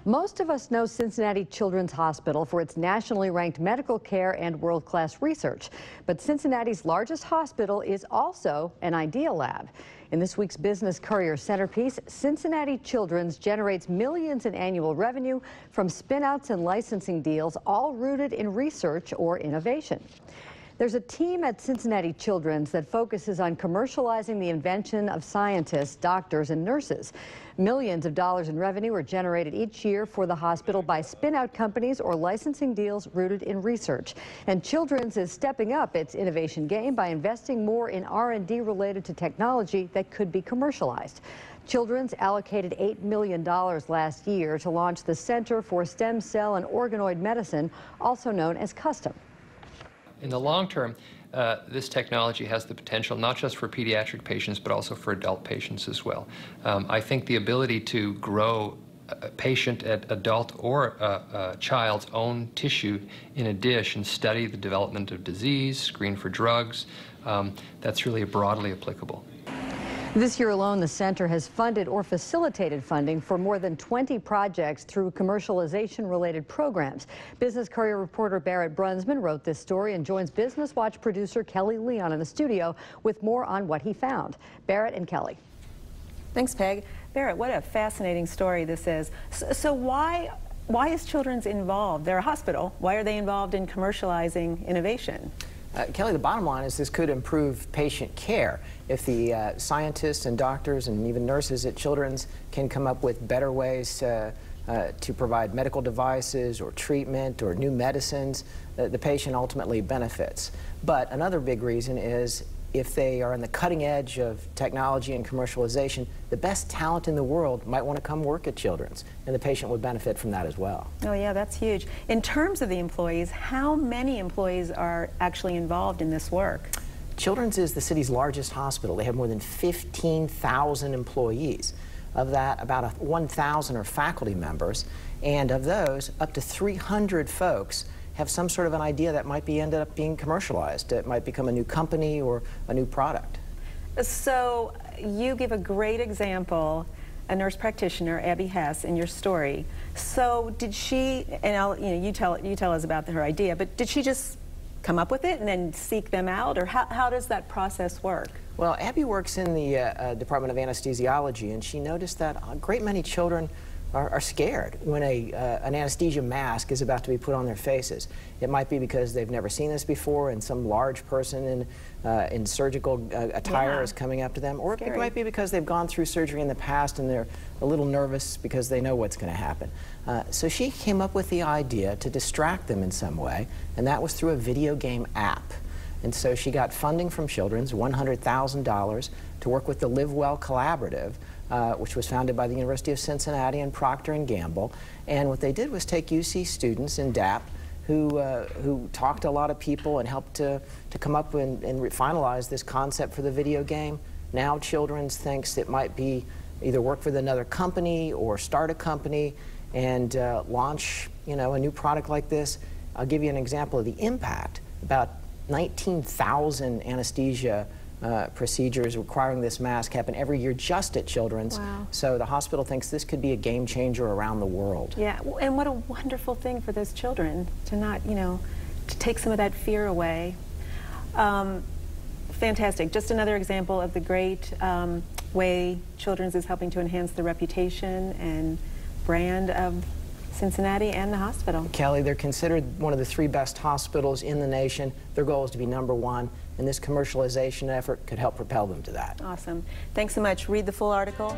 Most of us know Cincinnati Children's Hospital for its nationally ranked medical care and world-class research. But Cincinnati's largest hospital is also an idea lab. In this week's Business Courier centerpiece, Cincinnati Children's generates millions in annual revenue from spin-outs and licensing deals, all rooted in research or innovation. There's a team at Cincinnati Children's that focuses on commercializing the invention of scientists, doctors, and nurses. Millions of dollars in revenue are generated each year for the hospital by spin-out companies or licensing deals rooted in research. And Children's is stepping up its innovation game by investing more in R&D related to technology that could be commercialized. Children's allocated $8 million last year to launch the Center for Stem Cell and Organoid Medicine, also known as CUSTOM. In the long term, this technology has the potential not just for pediatric patients, but also for adult patients as well. I think the ability to grow a patient, adult, or a child's own tissue in a dish and study the development of disease, screen for drugs, that's really broadly applicable. This year alone, the center has funded or facilitated funding for more than 20 projects through commercialization-related programs. Business Courier reporter Barrett Brunsman wrote this story and joins Business Watch producer Kelly Leon in the studio with more on what he found. Barrett and Kelly. Thanks, Peg. Barrett, what a fascinating story this is. So why is Children's involved? They're a hospital. Why are they involved in commercializing innovation? Kelly, the bottom line is this could improve patient care. If the scientists and doctors and even nurses at Children's can come up with better ways to provide medical devices or treatment or new medicines, the patient ultimately benefits. But another big reason is if they are on the cutting edge of technology and commercialization, the best talent in the world might want to come work at Children's, and the patient would benefit from that as well. Oh yeah, that's huge. In terms of the employees, how many employees are actually involved in this work? Children's is the city's largest hospital. They have more than 15,000 employees. Of that, about 1,000 are faculty members, and of those, up to 300 folks have some sort of an idea that might be ended up being commercialized. It might become a new company or a new product. So you give a great example, a nurse practitioner, Abby Hess, in your story. So did she, and you tell us about her idea, but did she just come up with it and then seek them out, or how does that process work? Well, Abby works in the Department of Anesthesiology, and she noticed that a great many children are scared when an anesthesia mask is about to be put on their faces. It might be because they've never seen this before and some large person in surgical attire is coming up to them, or it might be because they've gone through surgery in the past and they're a little nervous because they know what's going to happen. So she came up with the idea to distract them in some way, and that was through a video game app. And so she got funding from Children's, $100,000, to work with the Live Well Collaborative, which was founded by the University of Cincinnati and Procter & Gamble. And what they did was take UC students in DAP who talked to a lot of people and helped to come up and finalize this concept for the video game. Now Children's thinks it might be either work with another company or start a company and launch, a new product like this. I'll give you an example of the impact. About 19,000 anesthesia procedures requiring this mask happen every year just at Children's. Wow. So the hospital thinks this could be a game changer around the world. Yeah, and what a wonderful thing for those children to not, to take some of that fear away. Fantastic. Just another example of the great way Children's is helping to enhance the reputation and brand of Cincinnati and the hospital. Kelly, they're considered one of the 3 best hospitals in the nation. Their goal is to be #1, and this commercialization effort could help propel them to that. Awesome. Thanks so much. Read the full article.